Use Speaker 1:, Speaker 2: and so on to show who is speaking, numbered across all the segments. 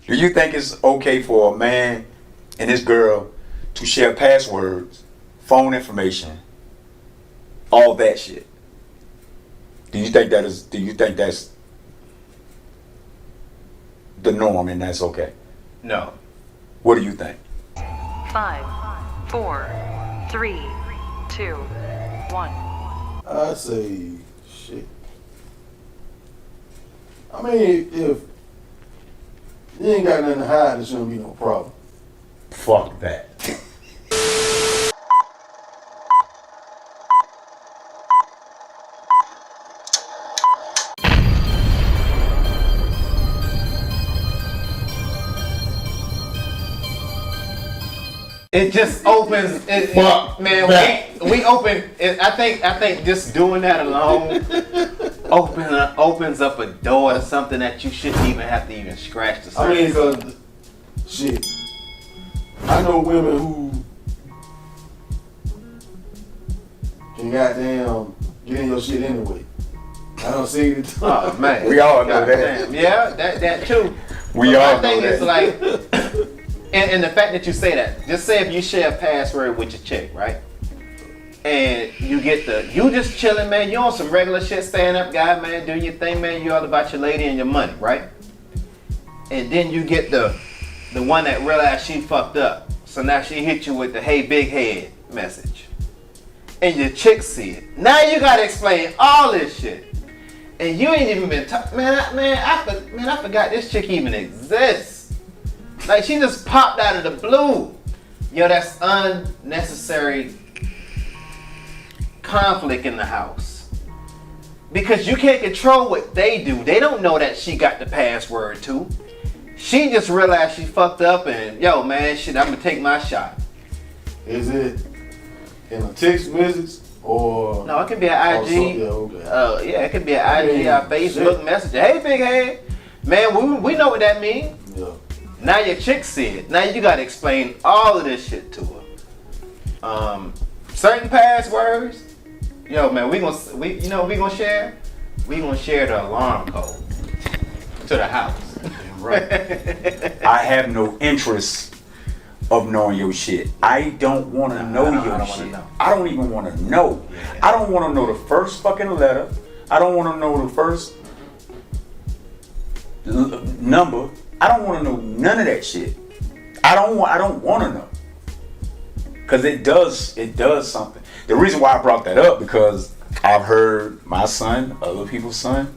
Speaker 1: Do you think it's okay for a man and his girl to share passwords, phone information, all that shit? Do you think that's the norm and that's okay?
Speaker 2: No.
Speaker 1: What do you think?
Speaker 3: 5, 4, 3, 2, 1.
Speaker 4: I say shit. I mean, if you ain't got nothing to hide, there shouldn't be no problem.
Speaker 1: Fuck that.
Speaker 2: It just opens. Man, we open. I think just doing that alone opens up a door to something that you shouldn't even have to even scratch the surface.
Speaker 4: I mean, cause shit, I know women who can goddamn get in your shit anyway. I don't see it.
Speaker 2: Oh man,
Speaker 1: we all know that.
Speaker 2: Damn. Yeah, that too.
Speaker 1: We
Speaker 2: but
Speaker 1: all
Speaker 2: my thing
Speaker 1: know
Speaker 2: is
Speaker 1: that.
Speaker 2: like. And the fact that you say that, just say if you share a password with your chick, right? And you just chilling, man. You on some regular shit, staying up, guy, man, doing your thing, man. You all about your lady and your money, right? And then you get the one that realized she fucked up. So now she hit you with the "Hey, big head" message, and your chick see it. Now you gotta explain all this shit, and you ain't even been talking, I forgot this chick even exists. Like, she just popped out of the blue. Yo, that's unnecessary conflict in the house. Because you can't control what they do. They don't know that she got the password too. She just realized she fucked up and, yo, man, shit, I'm gonna take my shot.
Speaker 4: Is it in a text message or?
Speaker 2: No, it could be an IG. Yeah, it could be an IG or Facebook message. Hey, big head. Man, we know what that means.
Speaker 4: Yeah.
Speaker 2: Now your chick see it. Now you gotta explain all of this shit to her. Certain passwords, yo man, we gonna share? We gonna share the alarm code to the house.
Speaker 1: Right. I have no interest of knowing your shit. I don't want to know your shit. I don't even want to know. Yeah. I don't want to know the first fucking letter. I don't want to know the first number. I don't want to know none of that shit. I don't want to know. Cause it does something. The reason why I brought that up because I've heard my son, other people's son,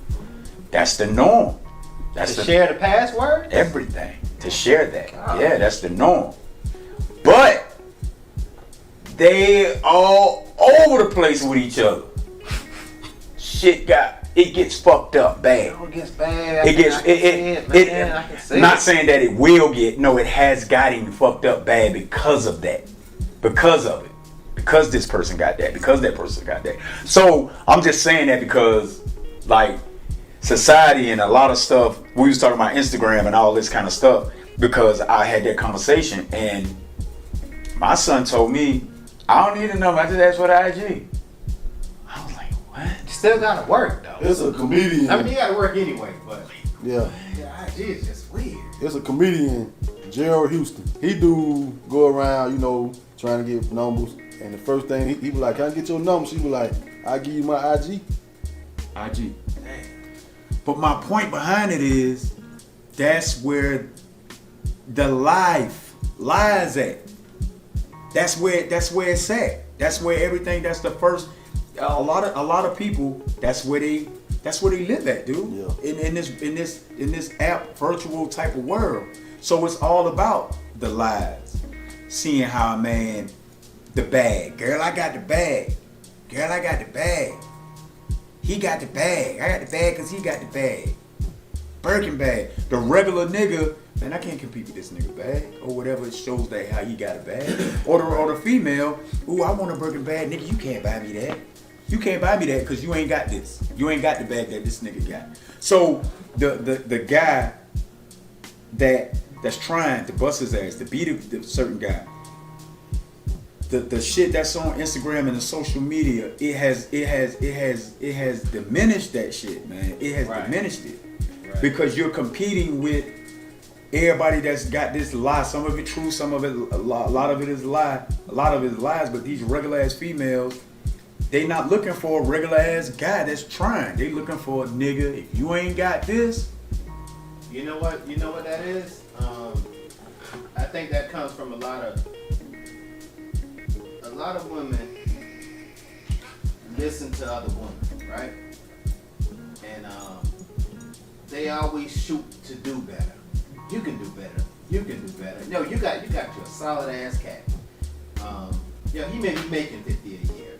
Speaker 1: that's the norm. That's
Speaker 2: to share the password?
Speaker 1: Everything. To share that. Oh. Yeah, that's the norm. But they all over the place with each other. It gets fucked up bad.
Speaker 2: It gets bad.
Speaker 1: Not saying that it will get. No, it has gotten fucked up bad because of that. Because of it. Because this person got that. Because that person got that. So I'm just saying that because, like, society and a lot of stuff. We was talking about Instagram and all this kind of stuff because I had that conversation and my son told me I don't need a number. I just asked for the IG. I was like, what?
Speaker 2: You still gotta work though.
Speaker 4: It's a comedian.
Speaker 2: I mean, you gotta work anyway, but
Speaker 4: yeah,
Speaker 2: IG is just weird.
Speaker 4: It's a comedian, Gerald Houston. He do go around, trying to get numbers. And the first thing he be like, "Can I get your number?" She be like, "I'll give you my IG."
Speaker 1: IG. But my point behind it is, that's where the life lies at. That's where it's at. That's where everything. That's the first. A lot of people. That's where they live at, dude.
Speaker 4: Yeah.
Speaker 1: In this app virtual type of world. So it's all about the lies. Seeing how a man, the bag. Girl, I got the bag. Girl, I got the bag. He got the bag. I got the bag because he got the bag. Birkin bag. The regular nigga, man, I can't compete with this nigga bag. Or whatever it shows that how he got a bag. Or the female, ooh, I want a Birkin bag. Nigga, you can't buy me that. You can't buy me that because you ain't got this. You ain't got the bag that this nigga got. So the guy that's trying to bust his ass, to beat the certain guy, the shit that's on Instagram and the social media, it has diminished that shit, man. It has diminished it. Right. Because you're competing with everybody that's got this lie, some of it true, some of it a lot of it is lie, a lot of it is lies. But these regular ass females, they not looking for a regular ass guy that's trying. They looking for a nigga. If you ain't got this,
Speaker 2: You know what? You know what that is? I think that comes from a lot of women listen to other women, right? And they always shoot to do better. You can do better. You can do better. No, you got you a solid ass cat. He may be making 50 a year,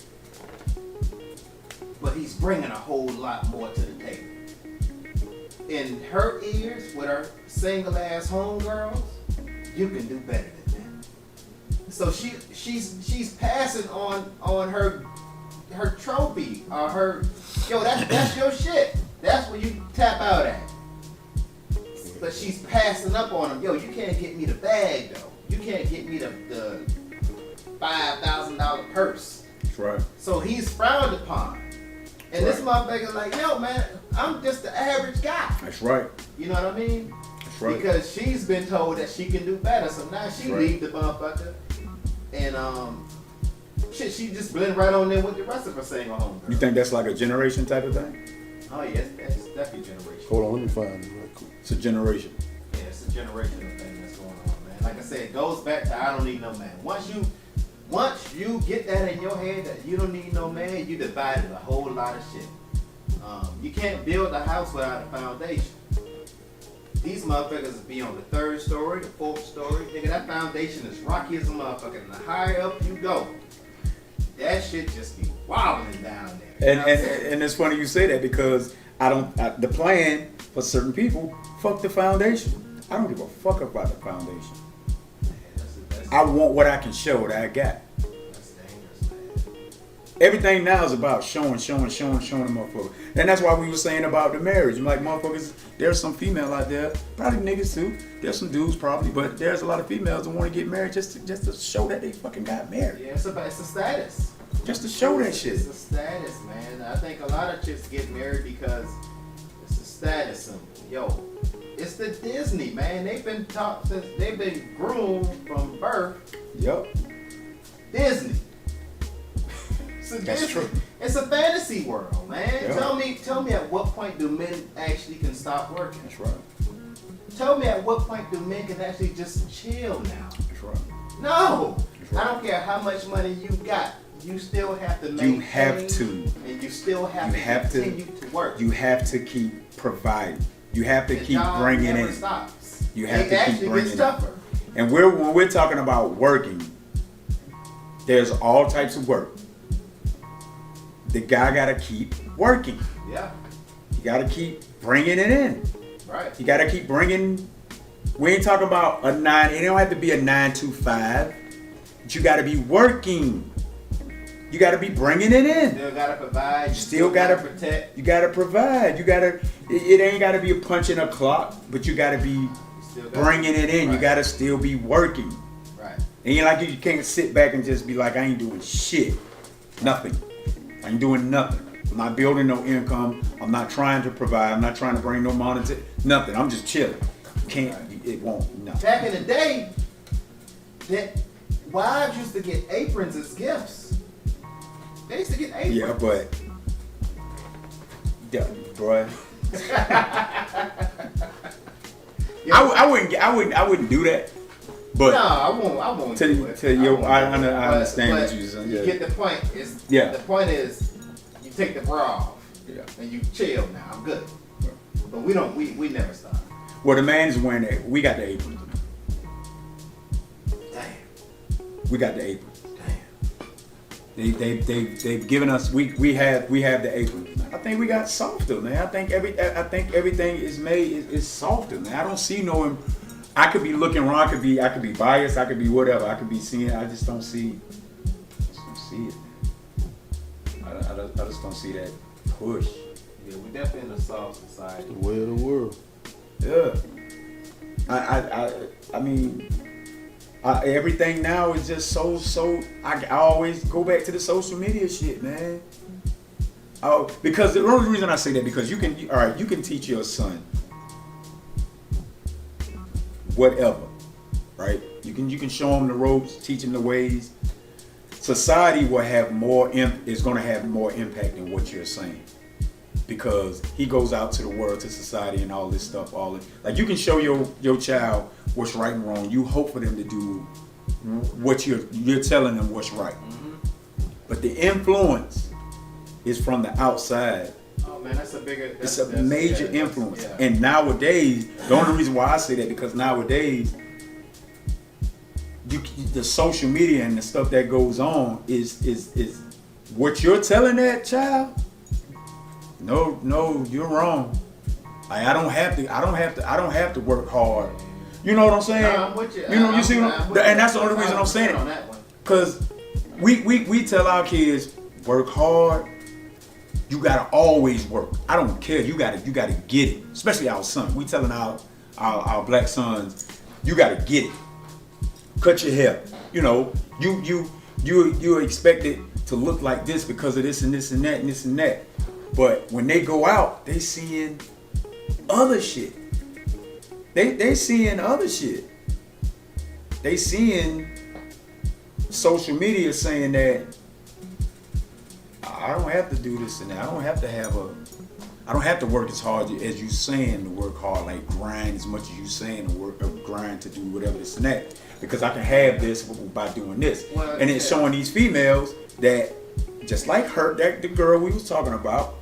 Speaker 2: but he's bringing a whole lot more to the table. In her ears, with her single ass homegirls, you can do better than that. So she's passing on her trophy or her that's your shit. That's where you tap out at. But she's passing up on him. You can't get me the bag though. You can't get me the $5,000 purse.
Speaker 1: that's right.
Speaker 2: So he's frowned upon. And this motherfucker's like, yo, man, I'm just the average guy.
Speaker 1: That's right.
Speaker 2: You know what I mean?
Speaker 1: That's right.
Speaker 2: Because she's been told that she can do better. So now she leave the motherfucker. And she just blend right on there with the rest of her single homegirl.
Speaker 1: You think that's like a generation type of thing?
Speaker 2: Oh, yes, that's definitely generation.
Speaker 4: Hold on, let me find it right quick.
Speaker 1: It's a generation.
Speaker 2: Yeah, it's a generational thing that's going on, man. Like I said, it goes back to I don't need no man. Once you get that in your head that you don't need no man, you divided a whole lot of shit. You can't build a house without a foundation. These motherfuckers be on the 3rd story, the 4th story. Nigga, that foundation is rocky as a motherfucker. And the higher up you go, that shit just be wobbling down there.
Speaker 1: And it's funny you say that because the plan for certain people, fuck the foundation. I don't give a fuck about the foundation. I want what I can show that I got.
Speaker 2: That's dangerous, man.
Speaker 1: Everything now is about showing the motherfucker. And that's why we were saying about the marriage. I'm like, motherfuckers, there's some female out there, probably niggas too. There's some dudes probably, but there's a lot of females that want to get married just to show that they fucking got married.
Speaker 2: Yeah, it's a status.
Speaker 1: Just to show that shit.
Speaker 2: It's a status, man. I think a lot of chicks get married because it's a status symbol. Yo, it's the Disney, man. They've been taught since they've been groomed from birth.
Speaker 1: Yup.
Speaker 2: Disney.
Speaker 1: That's true.
Speaker 2: It's a fantasy world, man.
Speaker 1: Yep.
Speaker 2: Tell me at what point do men actually can stop working?
Speaker 1: That's right.
Speaker 2: Tell me at what point do men can actually just chill now?
Speaker 1: That's right.
Speaker 2: No.
Speaker 1: That's right.
Speaker 2: I don't care how much money you got. You still have to maintain.
Speaker 1: You have to.
Speaker 2: And you still have to continue to work.
Speaker 1: You have to keep providing. You have to
Speaker 2: The
Speaker 1: keep
Speaker 2: job
Speaker 1: bringing
Speaker 2: never
Speaker 1: in.
Speaker 2: Stops.
Speaker 1: You have
Speaker 2: It
Speaker 1: to keep
Speaker 2: actually
Speaker 1: bringing
Speaker 2: gets
Speaker 1: in.
Speaker 2: tougher.
Speaker 1: And when we're talking about working, there's all types of work. The guy gotta keep working.
Speaker 2: Yeah.
Speaker 1: You gotta keep bringing it in.
Speaker 2: Right.
Speaker 1: You gotta keep bringing. We ain't talking about a 9. It don't have to be a 9 to 5. But you gotta be working. You gotta be bringing it in.
Speaker 2: Still gotta provide. You
Speaker 1: Still gotta
Speaker 2: protect.
Speaker 1: You gotta provide. You gotta. It ain't gotta be a punch in a clock, but you gotta be bringing it in.
Speaker 2: Right.
Speaker 1: You gotta still be working.
Speaker 2: Right.
Speaker 1: And you can't sit back and just be like, I ain't doing shit. Nothing. I ain't doing nothing. I'm not building no income. I'm not trying to provide. I'm not trying to bring no monetary. Nothing. I'm just chilling. Can't. It won't. No.
Speaker 2: Back in the day, that wives used to get aprons as gifts. They used to get aprons.
Speaker 1: Yeah, but. Yeah, bruh. I wouldn't do that. But
Speaker 2: no, I won't do it.
Speaker 1: I understand what you're saying.
Speaker 2: You get the point.
Speaker 1: Yeah.
Speaker 2: The point is, you take the bra off.
Speaker 1: Yeah.
Speaker 2: And you chill now. I'm good. But we never stop.
Speaker 1: Well, the man is wearing that. We got the aprons.
Speaker 2: Damn.
Speaker 1: We got the aprons.
Speaker 2: Damn.
Speaker 1: They've given us. We have the aprons. I think we got softer, man. I think everything is softer, man. I don't see no. I could be looking wrong. I could be biased. I could be whatever. I could be seeing. I just don't see. It. I just don't see that push.
Speaker 2: Yeah, we're definitely in a soft society.
Speaker 4: The way of the world.
Speaker 1: Yeah. I mean, everything now is just so. I always go back to the social media shit, man. Oh, because the only reason I say that because you can teach your son whatever, right? You can show them the ropes, teach them the ways. Society will have is going to have more impact than what you're saying, because he goes out to the world, to society, and all this stuff. Like you can show your child what's right and wrong. You hope for them to do what you're telling them what's right. But the influence is from the outside.
Speaker 2: Oh man, that's
Speaker 1: a major influence. Yeah. And nowadays, the only reason why I say that, because nowadays, the social media and the stuff that goes on is what you're telling that child. No, you're wrong. Like, I don't have to work hard. You know what I'm saying?
Speaker 2: No, I'm with you.
Speaker 1: You know, you see and that's the only reason I'm saying it. Because we tell our kids, work hard. You gotta always work. I don't care. You gotta get it. Especially our son. We telling our black sons, you gotta get it. Cut your hair. You know, you're expected to look like this because of this and this and that and this and that. But when they go out, they seeing other shit. They seeing other shit. They seeing social media saying that I don't have to do this and that. I don't have to work as hard as you saying to work hard, like grind as much as you saying to work, or grind to do whatever this and that, because I can have this by doing this. Well, and it's showing these females that, just like her, that the girl we was talking about,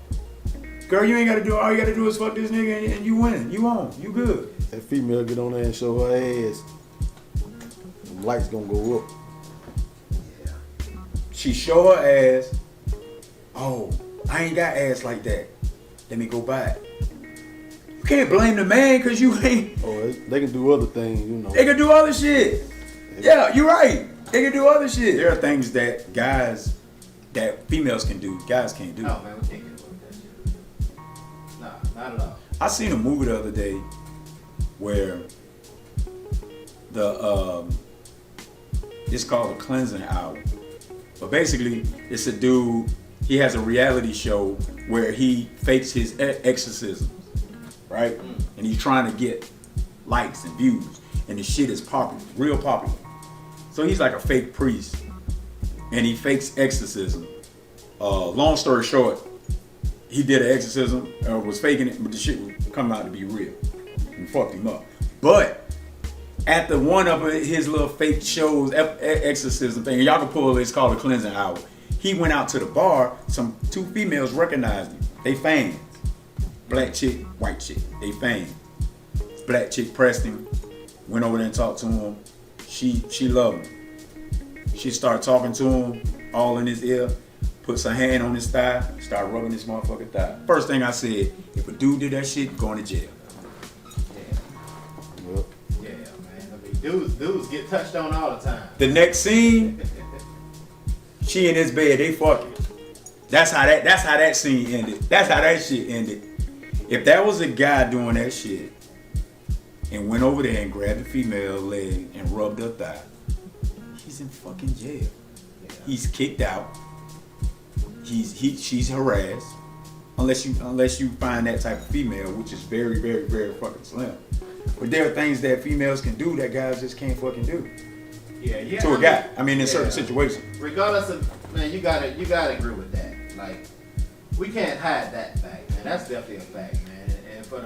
Speaker 1: girl, you ain't got to do, all you got to do is fuck this nigga and you win, you on, you good.
Speaker 4: That female get on there and show her ass, the lights gonna go up.
Speaker 1: Yeah. She show her ass. Oh, I ain't got ass like that. Let me go buy it. You can't blame the man because you ain't.
Speaker 4: Oh, they can do other things, you know.
Speaker 1: They can do other shit. Yeah, you're right. They can do other shit. There are things that females can do, guys can't do.
Speaker 2: Oh man, we can't get away with that shit. Nah, not at all.
Speaker 1: I seen a movie the other day where it's called The Cleansing Hour. But basically, it's a dude. He has a reality show where he fakes his exorcism, right? And he's trying to get likes and views, and the shit is popular, real popular. So he's like a fake priest, and he fakes exorcism. Long story short, he did an exorcism, was faking it, but the shit was coming out to be real, and fucked him up. But after one of his little fake shows, exorcism thing, and y'all can pull it, it's called The Cleansing Hour. He went out to the bar, two females recognized him. They fans. Black chick, white chick. They fans. Black chick pressed him, went over there and talked to him. She loved him. She started talking to him, all in his ear, puts her hand on his thigh, started rubbing his motherfucking thigh. First thing I said, if a dude did that shit, going to jail.
Speaker 2: Yeah, man. I mean, dudes get touched on all the time.
Speaker 1: The next scene, she in his bed, they fucking. That's how that scene ended. That's how that shit ended. If that was a guy doing that shit and went over there and grabbed the female leg and rubbed her thigh, he's in fucking jail. Yeah. He's kicked out. She's harassed. Unless you find that type of female, which is very, very, very fucking slim. But there are things that females can do that guys just can't fucking do.
Speaker 2: Yeah.
Speaker 1: To a guy. I mean, in certain situations.
Speaker 2: Regardless of, man, you gotta agree with that. Like, we can't hide that fact, man. That's definitely a fact, man. And for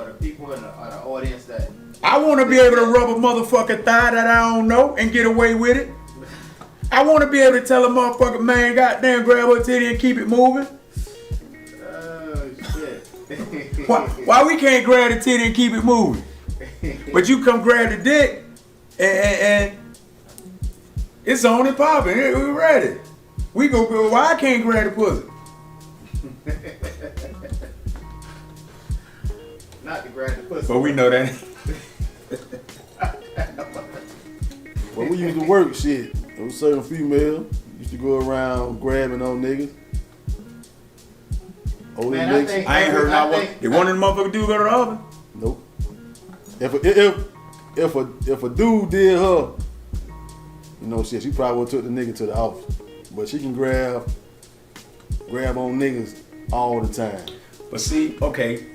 Speaker 2: the people in the audience that
Speaker 1: I want to be able to rub a motherfucking thigh that I don't know and get away with it. I want to be able to tell a motherfucker, man, goddamn, grab her titty and keep it moving.
Speaker 2: Oh shit.
Speaker 1: Why we can't grab the titty and keep it moving? But you come grab the dick and it's on and popping. We ready. We go. Why I can't grab the pussy?
Speaker 2: Not to grab the pussy.
Speaker 1: But we know that.
Speaker 4: Well, we used to work shit. There was certain female used to go around grabbing on niggas. Older niggas.
Speaker 1: I ain't heard not one. Did one of them motherfuckers do go to the oven?
Speaker 4: Nope. If a dude did her, you know, shit, she probably would took the nigga to the office. But she can grab on niggas all the time.
Speaker 1: But see, okay,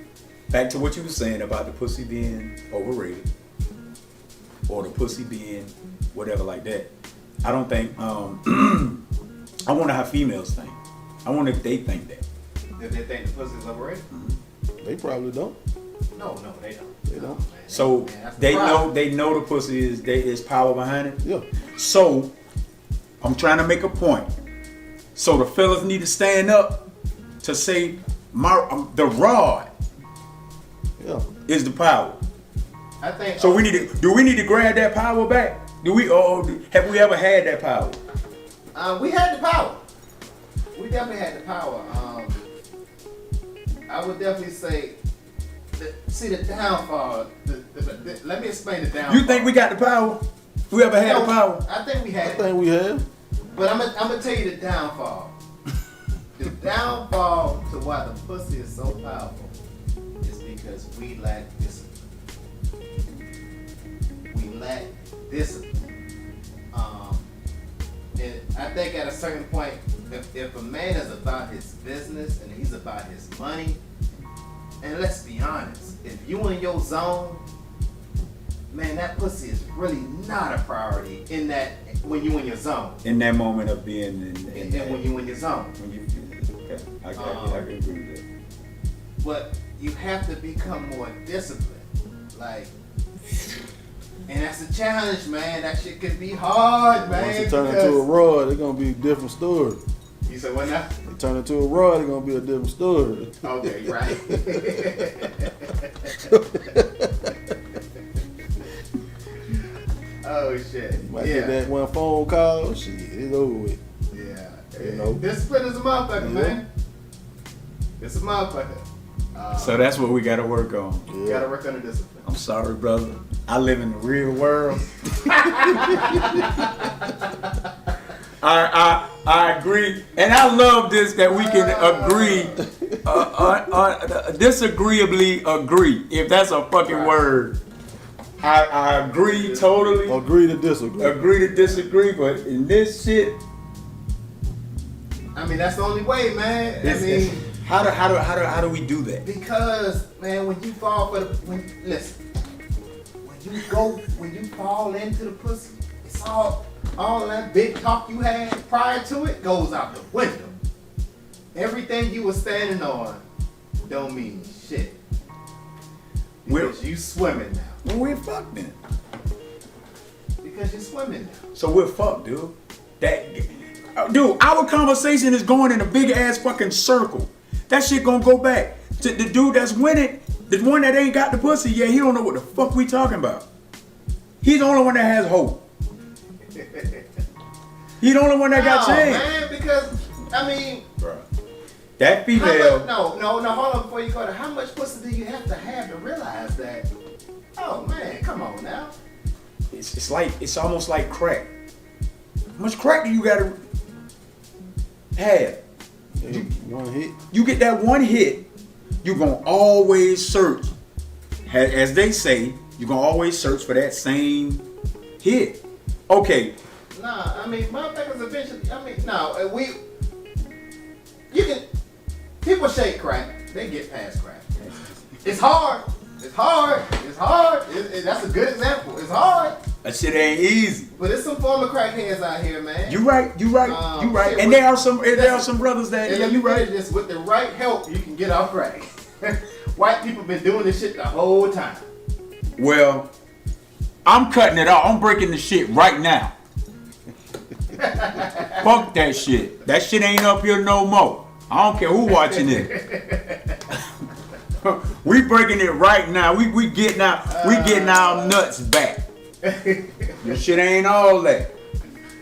Speaker 1: back to what you were saying about the pussy being overrated. or the pussy being whatever like that. I don't think. I wonder how females think. I wonder if they think that.
Speaker 2: If they think the pussy's overrated?
Speaker 4: They probably don't.
Speaker 2: No, they don't.
Speaker 4: They don't.
Speaker 1: So
Speaker 2: that's the
Speaker 1: they
Speaker 2: problem.
Speaker 1: know the pussy is power behind it.
Speaker 4: Yeah.
Speaker 1: So I'm trying to make a point. So the fellas need to stand up to say the rod
Speaker 4: Yeah.
Speaker 1: is the power.
Speaker 2: I think.
Speaker 1: So we need to grab that power back? Have we ever had that power?
Speaker 2: We had the power. We definitely had the power. I would definitely say, the downfall. Let me explain the downfall.
Speaker 1: You think we got the power? We ever had the power?
Speaker 2: I think we had
Speaker 4: I
Speaker 2: it.
Speaker 4: think we have.
Speaker 2: But I'm gonna tell you the downfall. The downfall to why the pussy is so powerful is because we lack discipline. We lack discipline. And I think at a certain point, if a man is about his business and he's about his money, and let's be honest, if you in your zone, man, that pussy is really not a priority in that when you in your zone.
Speaker 1: In that moment of being
Speaker 2: And when you in your zone.
Speaker 1: when you okay. I can agree with that.
Speaker 2: But you have to become more disciplined. Like, and that's a challenge, man. That shit could be hard, man.
Speaker 4: Once it turn into a rod, it's gonna be a different story.
Speaker 2: You said what now?
Speaker 4: It turn into a rod, it's gonna be a different story.
Speaker 2: Okay, right. Oh shit.
Speaker 4: Might get that one phone call, shit, it's over with.
Speaker 2: Yeah.
Speaker 4: You know.
Speaker 2: Discipline is a motherfucker,
Speaker 4: Yeah.
Speaker 2: man. It's a motherfucker.
Speaker 1: So that's what we got to work on.
Speaker 2: You gotta work on the discipline.
Speaker 1: I'm sorry, brother. I live in the real world. I agree, and I love this that we can agree, disagreeably agree. If that's a fucking word, I agree totally.
Speaker 4: Agree to disagree.
Speaker 1: Agree to disagree, but in this shit,
Speaker 2: I mean, that's the only way, man.
Speaker 1: how do we do that?
Speaker 2: Because, man, when you fall for when you fall into the pussy, it's all that big talk you had prior to it goes out the window. Everything you were standing on don't mean shit. Because you swimming now.
Speaker 1: Well, we're fucked then.
Speaker 2: Because you're swimming now.
Speaker 1: So we're fucked, dude. Dude, our conversation is going in a big ass fucking circle. That shit gonna go back to the dude that's winning, the one that ain't got the pussy yet. He don't know what the fuck we talking about. He's the only one that has hope. He the only one that got changed.
Speaker 2: Man, because I mean,
Speaker 1: Bruh. That female.
Speaker 2: no, hold on before you go there. How much pussy do you have to realize that? Oh man, come on now.
Speaker 1: It's almost like crack. How much crack do you gotta have?
Speaker 4: One hit.
Speaker 1: You get that one hit, you're gonna always search. As they say, you're gonna always search for that same hit. Okay.
Speaker 2: Nah, I mean, motherfuckers eventually. I mean, no, people shake crack. They get past crack. It's hard. That's a good example. It's hard.
Speaker 1: That shit ain't easy.
Speaker 2: But there's some former crackheads out here, man.
Speaker 1: You right. And there are some brothers that you right.
Speaker 2: Just with the right help, you can get off crack. White people been doing this shit the whole time.
Speaker 1: Well, I'm cutting it off. I'm breaking the shit right now. Fuck that shit. That shit ain't up here no more. I don't care who watching it. We breaking it right now. We getting our nuts back. This shit ain't all that.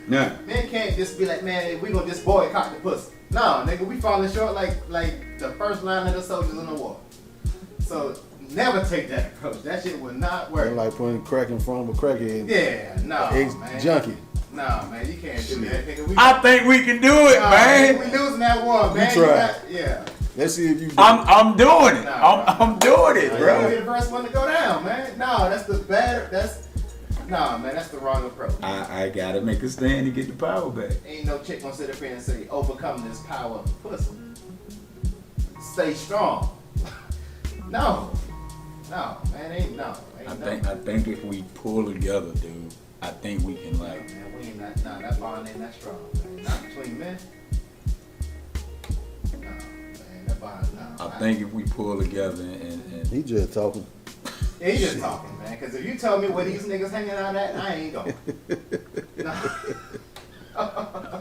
Speaker 1: Nah.
Speaker 2: Men can't just be like, man, we gonna just boycott the pussy. No, nigga, we falling short like the first line of the soldiers in the war. So never take that approach. That shit will not work.
Speaker 4: Ain't like putting crack in front of a crackhead.
Speaker 2: Yeah, no, man.
Speaker 4: Junkie.
Speaker 2: Nah, man, you can't do that, nigga.
Speaker 1: I think we can do it, man.
Speaker 2: We losing that war, man.
Speaker 4: try.
Speaker 2: Yeah.
Speaker 4: Let's see if you.
Speaker 1: I'm doing it.
Speaker 2: Nah,
Speaker 1: I'm doing it,
Speaker 2: You're
Speaker 1: bro.
Speaker 2: the first one to go down, man. No, that's the wrong approach.
Speaker 1: I gotta make a stand to get the power back.
Speaker 2: Ain't no chick gonna sit up here and say, overcome this power of the pussy. Stay strong. No, man, ain't
Speaker 1: I think if we pull together, dude, I think we can like.
Speaker 2: Man, we ain't that. Nah, that bond ain't that strong. Man. Not between men. Nah, man, that bond. Nah.
Speaker 1: I think if we pull together and
Speaker 4: He just talking.
Speaker 2: Yeah, he just talking, man. Cause if you tell me where these niggas hanging out at, I ain't going. Nah.